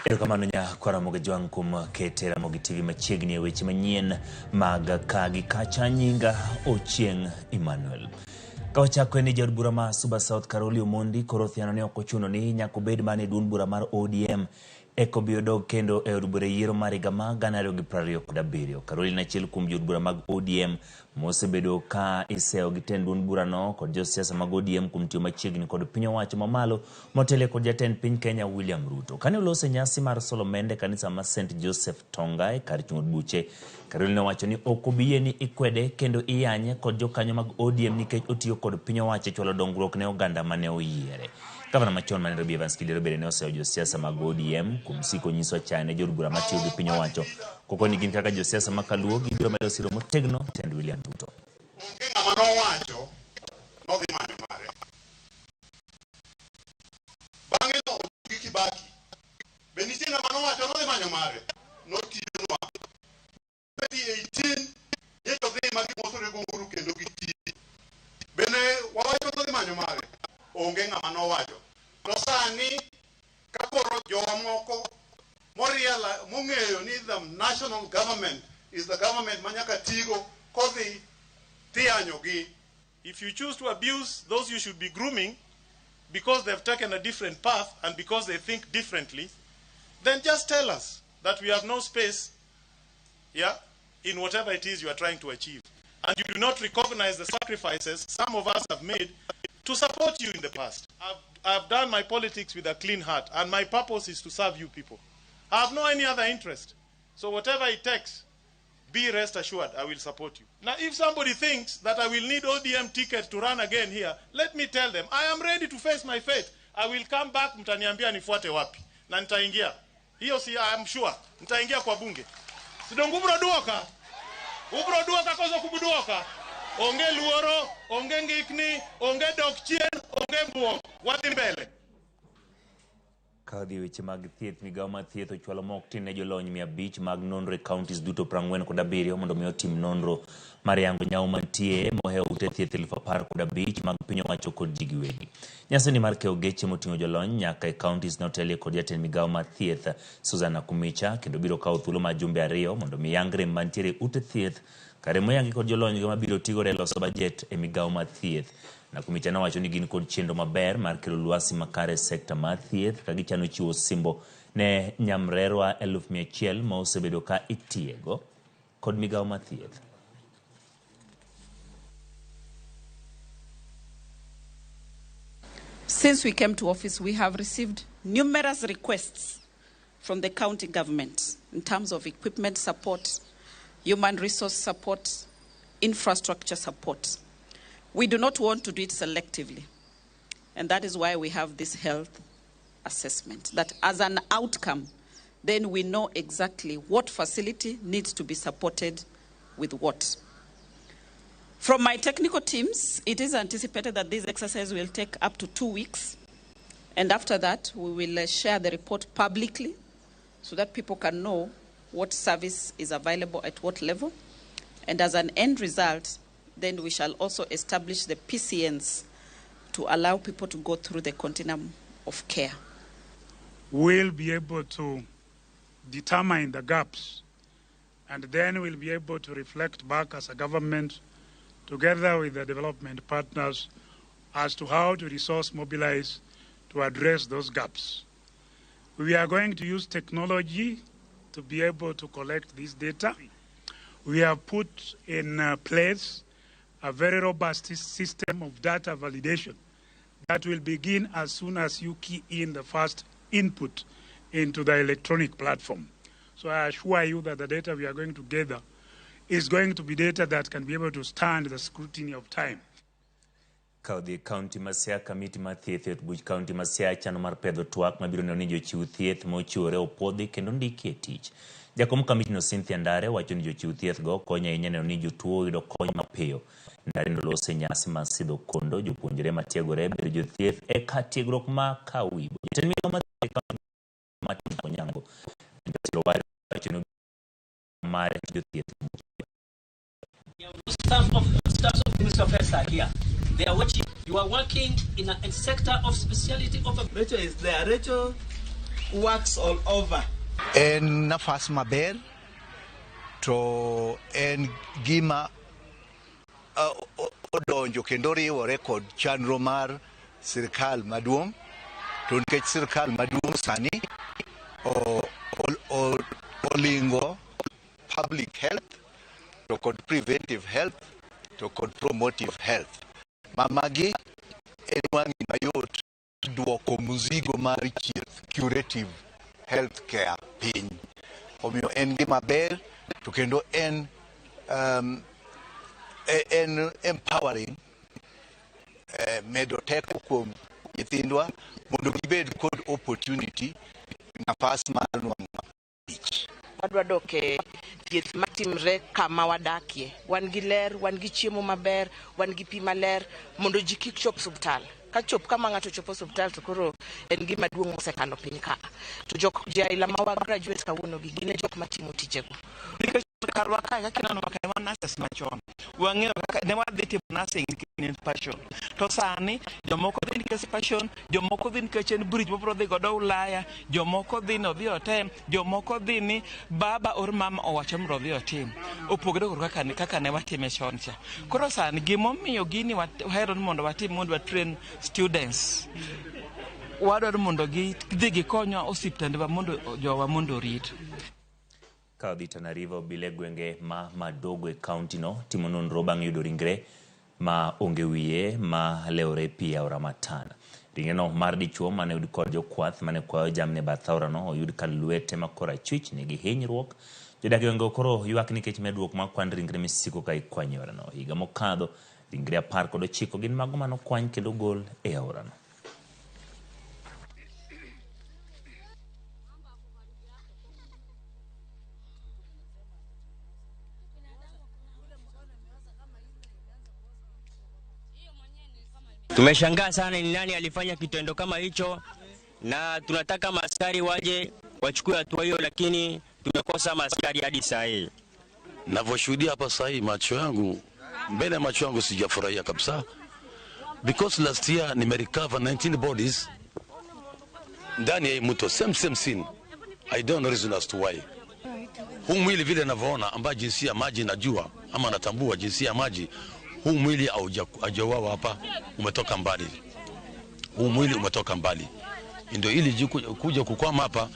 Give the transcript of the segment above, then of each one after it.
Erokamano kwa Ramogi kuom kete RamogiTV machiegni e weche manyien mag kagi kacha. Nyinga Ochieng Emmanuel. Kawachako ni jaod bura ma Suba South Carolina Omondi koro thiano ne ok ochuno ni nyaka obed mane duond bura mar ODM eko biro dog kendo e od bura yiero mar higa ma 2027. Carolina achiel kuom jood bura mag ODM mosebedo ka iseo gi tend duond bura no kod josiasa mag ODM kuom tiyo machiegni kod piny owacho mamalo motelo kod jatend piny Kenya William Ruto. Kane olose nyasi mar Solomende kanisa ma St Joseph Tonga e kar chung od buche, Carolina wacho ni ok obiye ni ikwede kendo iyanye kod jokanyo mag ODM nikech otiyo kod piny owacho chwalo dongruok ne oganda mane oyiere. Gavana machon ma Nairobi Evans Kidero bende ne oseo josiasa mag ODM kuom siko nyiso chane jood bura matiyo gi piny owacho koko ni gin kaka josiasa makaluo gibiro medo siro motegno tend William Ruto. The national government is the government manyaka tigo kothi tianyogi. If you choose to abuse those you should be grooming because they've taken a different path and because they think differently, then just tell us that we have no space in whatever it is you are trying to achieve. And you do not recognize the sacrifices some of us have made to support you in the past. I've done my politics with a clean heart, and my purpose is to serve you people. I have no any other interest. So whatever it takes, be rest assured I will support you. Now, if somebody thinks that I will need ODM ticket to run again here, let me tell them, I am ready to face my fate. I will come back, mtaniambia nifuate wapi. Na nitaingia. Hiyo si, I am sure. Nitaingia kwa bunge. Sidongu ubroduoka. Ubroduoka kozo kubuduoka. Onge luoro, onge ngikni, onge dokchien, onge mbuok. Wati mbele. Kadhi weche mag thieth, migao mar thieth ochwalo mok tin ne jolony 500 mag nonro e counties duto 47 mondo mi otim nonro mar yango nyawo mantie mohewo ute thieth 15,000 mag piny owacho kod ji giwegi. Nyasi ni mar kewo geche moting'o jolony nyaka e counties notelie kod jatend migao mar thieth Susan Kumicha kendo biro kawo thuolo mar jumbe 2 mondo mi yangre mantiere ute thieth kare moyangi kod jolony ma biro tigo e loso budget e migao mar thieth. Kumicha nowacho ni gin kod chenro maber mar kelo lwasi makare sekta mar thieth ka gichano chiwo simbo ne nyamrerwa 100,000 ma osebedo ka itiego kod migao mar thieth. Since we came to office, we have received numerous requests from the county government in terms of equipment support, human resource support, infrastructure support. We do not want to do it selectively, and that is why we have this health assessment, that as an outcome, then we know exactly what facility needs to be supported with what. From my technical teams, it is anticipated that this exercise will take up to 2 weeks, and after that, we will share the report publicly so that people can know what service is available at what level, and as an end result, then we shall also establish the PCNs to allow people to go through the continuum of care. We'll be able to determine the gaps, and then we'll be able to reflect back as a government together with the development partners as to how to resource mobilize to address those gaps. We are going to use technology to be able to collect this data. We have put in place a very robust system of data validation that will begin as soon as you key in the first input into the electronic platform. So I assure you that the data we are going to gather is going to be data that can be able to stand the scrutiny of time. Kaudhi County Masia Committee mar thieth e buch County Masia chano mar pedho twak mabiro neno ni jochiw thieth mochiwore opodhi kendo ndiki e tich. Jakom kamiti no Cynthia Ndare wacho ni jochiw thieth go konyo ahinya neno ni jotuo yudo kony mapiyo. Ndare nolose nyasi mar sidho kondo jopuonjre matiegore bedo jothieth e kar tiegruok ma Kawibo. Jatend migao mar thieth Onyango wacho ni mar jothieth. Staff of the Ministry of Health are here. They are watching. You are working in a sector of specialty of. Rachel is there. Rachel works all over. En nafas maber to en gima odonjo kendo riwore kod chandro mar sirkal maduong' to nikech sirkal maduong' sani olingo public health to kod preventive health to kod promotive health. Mamagi en wangi mayot duoko muzigo mar curative health care piny. Omiyo en gima ber to kendo en empowering medo teko kuom nyithindwa mondo gibed kod opportunity nafas mar nwang'o tich. Wadwa doke thieth matimre kama wadakie. Wan gi ler, wan gi chiemo maber, wan gi pi maler mondo ji kik chop osuptal. Ka chop kama ng'ato chopo osuptal to koro en gima duong' mosekalo piny ka. To jaila ma wa graduate kawuono gi gin jok matimo tijego. Karwa kaka kinano makawa nurses machon. Wang'eyo kaka ne wadhi timo nursing in passion. To sani jomoko dhi nikech passion, jomoko dhi nikech en bridge mobro dhi godo Ulaya, jomoko dhi no dhi otem, jomoko dhi ni baba or mama owacho mro dhi otim. Opogore kaka ne watime chon cha. Koro sani gimomiyo gini wahero mondo watim mondo train students. Wadwaro mondo gidhi gikonyo osiptande mondo jowa mondo rit. Kaodhi Tana River bile gwenge ma madogo e county no timo nonro bang' yudo ringre ma onge wiye ma leore pi aora Matana. Ringre no mar dichuo mane oyud kod jokwath mane kwayo jamni bath aora no oyud ka lwete ma korachwich nigi hinyruok. Jodak gwenge koro ywak nikech medruok mar kwan ringre misiko ka ikwanyo aora no. Higa mokadho ringre 19 gin mago mano kwany kendo gol e aora no. Tumeshangaa sana ni nani alifanya kitendo kama hicho, na tunataka maaskari waje wachukue hatua hiyo, lakini tumekosa maaskari hadi saa hii. Ninavyoshuhudia hapa saa hii macho yangu, mbele ya macho yangu sijafurahia kabisa, because last year nimerecover 19 bodies ndani ya mto, same scene. I don't know reason as to why. Huu mwili vile ninavyoona ambaye jinsia ya maji najua ama natambua jinsia ya maji, huu mwili haujawawa hapa, umetoka mbali. Huu mwili umetoka mbali. Ndio ili kuja kukwama hapa,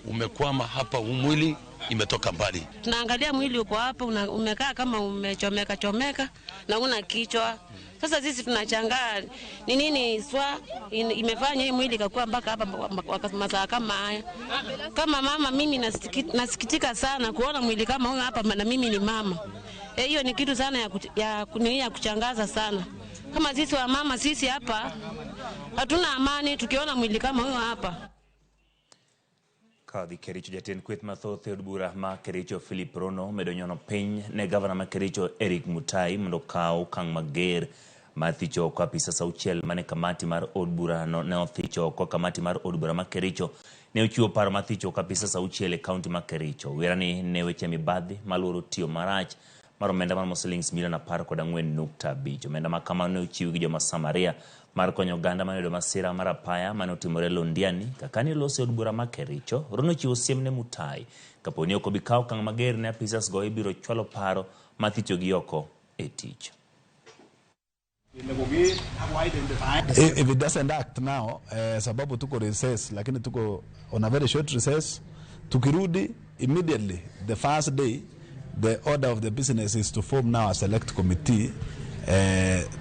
umekwama hapa, huu mwili imetoka mbali. Tunaangalia mwili uko hapa umekaa kama umechomeka na una kichwa. Sasa sisi tunachangaa ni nini swa imefanya hii mwili kakuwa mpaka hapa masaa kama haya. Kama mama mimi nasikitika sana kuona mwili kama huyo hapa, na mimi ni mama. Hiyo ni kitu sana ya kuchangaza sana. Kama sisi wa mama sisi hapa hatuna amani tukiona mwili kama huyo hapa. Kadhi Kericho jaten kweth mathoth e od bura ma Kericho Philip Rono medo nyono piny ne gavana ma Kericho Eric Mutai mondo kaw okang' mager mar thicho oko apisa sauchiel mane kamati mar od bura ne othicho oko. Kamati mar od bura ma Kericho ne ochiwo paro mar thicho oko apisa sauchiel e kaunti ma Kericho. Werani ne weche mibadhi maluoro tiyo marach mar omenda mar Muslings milion 14.5. Omenda ma kamano ne ochiw gi joma Samaria mar konyo oganda mane oyudo masira mar apaya mane otimore Londiani. Kaka ne olosi od bura ma Kericho, Rono chiwo siem ne Mutai kapo ni ok obi kawo okang' mager ne apisas go ibiro chwalo paro mar thicho gi oko e tich. If it doesn't act now, sababu tuko recess, lakini tuko on a very short recess, tukirudi immediately the first day, the order of the business is to form now a select committee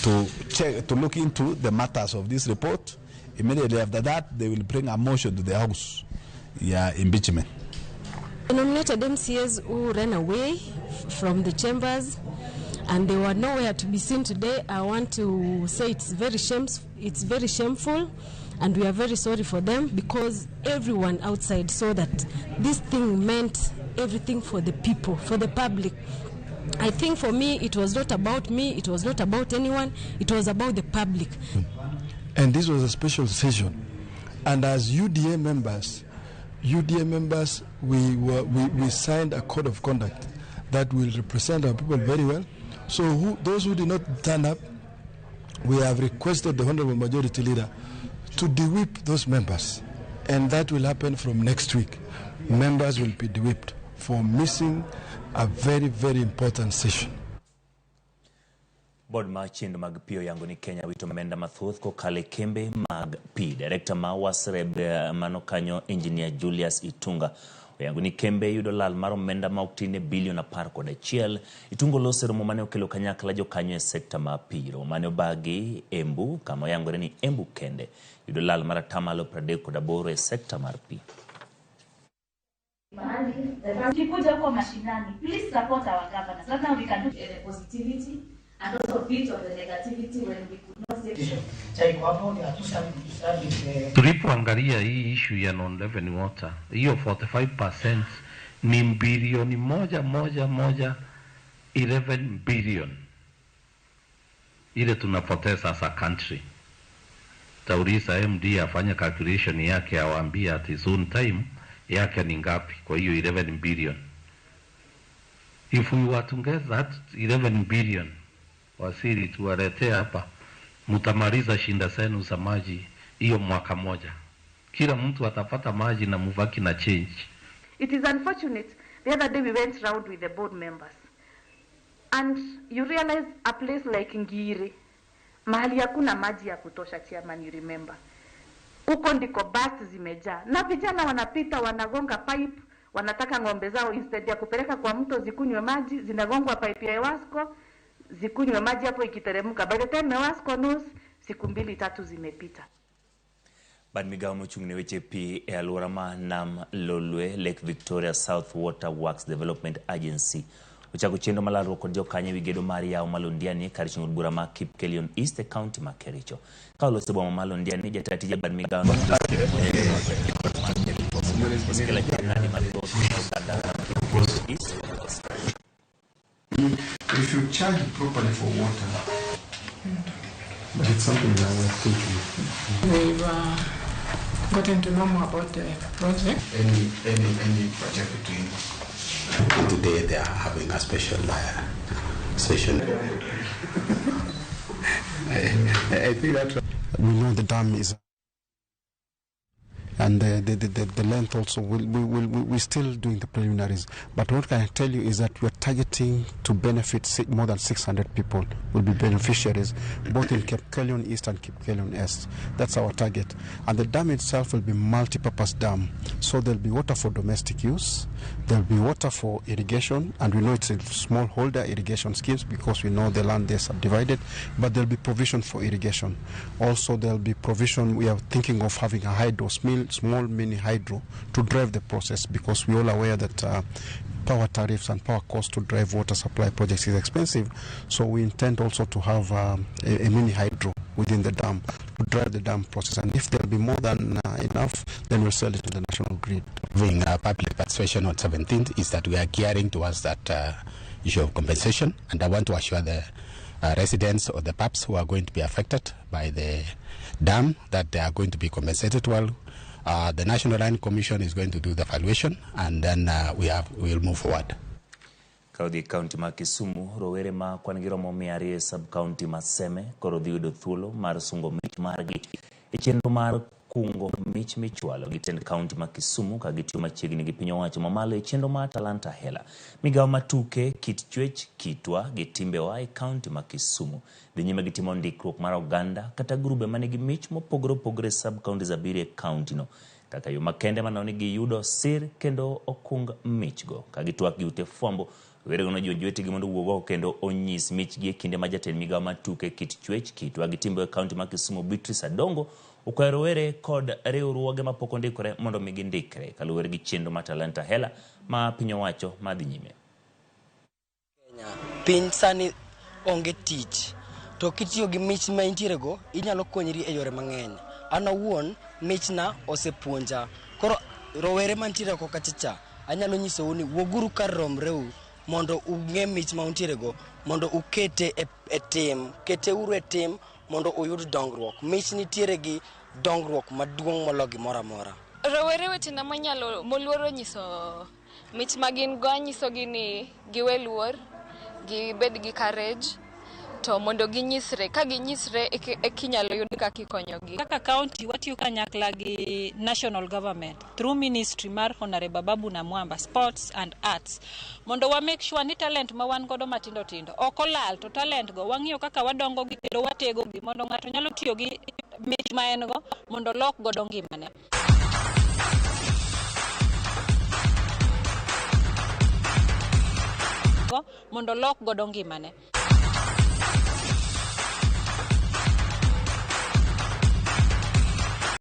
to look into the matters of this report. Immediately after that, they will bring a motion to the House, impeachment. The nominated MCAs who ran away from the chambers and they were nowhere to be seen today, I want to say it's very shameful, and we are very sorry for them, because everyone outside saw that this thing meant everything for the people, for the public. I think for me, it was not about me, it was not about anyone, it was about the public. And this was a special session. And as UDA members, we signed a code of conduct that will represent our people very well. So those who did not turn up, we have requested the Honorable Majority Leader to de-whip those members and that will happen from next week. Members will be whipped for missing a very, very important session. Board Machind mag Pio yangu ni Kenya wito menda mathoth ko kale kembe mag P. Director ma wasreb manokanyo Engineer Julius Itunga. Yangu ni kembe yudo lal maro menda mautine bilion apar kod achiel. Itungo lose romo mane okelo kanyakla jokanyo e sekta ma P. Romo mane obagi Embu kama yangu ni Embu kende. Yudo lal mara tamalo 38 e sekta mar P. Kikuja kwa mashinani, please support our governors. Right now we can do the positivity and also bit of the negativity when we could not say. Tulipoangalia hii issue ya non-revenue water, hiyo 45% ni bilioni moja 11 billion. Ile tunapoteza as a country. Taurisa MD afanya calculation yake awaambia at his own time yake ni ngapi kwa hiyo 11 billion. If we were to get that 11 billion wasiri tuwalete hapa, mutamaliza shinda zenu za maji hiyo mwaka moja. Kila mtu atapata maji na muvaki na change. It is unfortunate. The other day we went round with the board members. And you realize a place like Ngiri, mahali hakuna maji ya kutosha, chairman, you remember. Huko ndiko bus zimejaa. Na vijana wanapita wanagonga pipe, wanataka ng'ombe zao instead ya kupeleka kwa mto zikunywe maji, zinagongwa pipe ya Ewasco, zikunywe maji hapo ikiteremka. By the time Ewasco knows, siku 2-3 zimepita. Bad migao mochung'ne weche pi e alwora ma Nam Lolwe, Lake Victoria South Water Works Development Agency. Uchako chendo malaro kod jokanyo wigedo mar yawo Malondiani kar chung'od bura ma Kipkelion East e County ma Kericho. Kaulo sebo ma Malondiani jatatije bad migao If you charge properly for water, but it's something that I was thinking. We've gotten to know more about the project. Any project between today they are having a special session. I think that we know the dam is, and the length also. We're still doing the preliminaries, but what I can tell you is that we're targeting to benefit more than 600 people will be beneficiaries, both in Kipkelion East and Kipkelion East. That's our target. And the dam itself will be multi-purpose dam. So there'll be water for domestic use, there'll be water for irrigation, and we know it's a smallholder irrigation schemes because we know the land they're subdivided, but there'll be provision for irrigation. Also there'll be provision, we are thinking of having a hydro, small mini hydro to drive the process, because we're all aware that power tariffs and power cost to drive water supply projects is expensive. So we intend also to have a mini hydro within the dam to drive the dam process. And if there'll be more than enough, then we'll sell it to the national grid. Having a public participation on 17th is that we are gearing towards that issue of compensation. And I want to assure the residents or the PAPs who are going to be affected by the dam that they are going to be compensated well. The National Land Commission is going to do the valuation, and then we'll move forward. Kaudhi County ma Kisumu, rowere ma kwanigiro momiarie sub-county ma Seme, koro dhiudo thuolo mar sungo mich margi. E chenro mar kungo mich michwalo gitend county ma Kisumu ka gitiyo machiegni gi piny owacho mamalo e chenro mar talanta hela. Migao matuke, kit chwech, kitwa gi timbewa e county ma Kisumu. Dhi nyime gitimo ndikruok mar oganda kata grube manigi mich mopogore opogore sub-county za biri e county no. Kaka yo makende manoni gi yudo sir kendo okung michgo. Ka gitwak gi ute fwambo, were gono jonjwete gi mondo wuogo kendo onyis mich gi e kinde ma jatend migao matuke, kit chwech, kitwa gi timbe e county ma Kisumu Beatrice Adongo ukwero were kod riwruoge mapok ondikore mondo migi ndikre kaluwore gi chenro mar talanta hela ma piny owacho madhi nyime. Kenya piny sani onge tich, to kitiyo gi mich ma intiere go inyalo konyri e yore mang'eny. An awuon michna osepuonja, koro rowere mantiere ko kachacha anyalo nyisou ni woguru kar romreu mondo ung'e mich ma untiere go, mondo ukete e tim, kete uru e tim mondo uyud dongruok. Mich nitiere gi dongruok maduong' molo gimoro amora. Rowere wetena moluoro nyiso mich magin go, nyiso gi ni giwe luor, gibed gi courage, to mondo ginyisre, ka ginyisre kinyalo yud kaka ikonyogi. Kaka county watiyo kanyakla gi national government through ministry mar Honorable Babu Namwamba Sports and Arts mondo wa make sure ni talent ma wan godo matindo tindo ok olal, to talent go wang'iyo kaka wadongo gi kendo watego gi mondo ng'ato nyalo tiyo gi mich ma en go mondo lok godo ngimane. Mondo lok godo ngimane.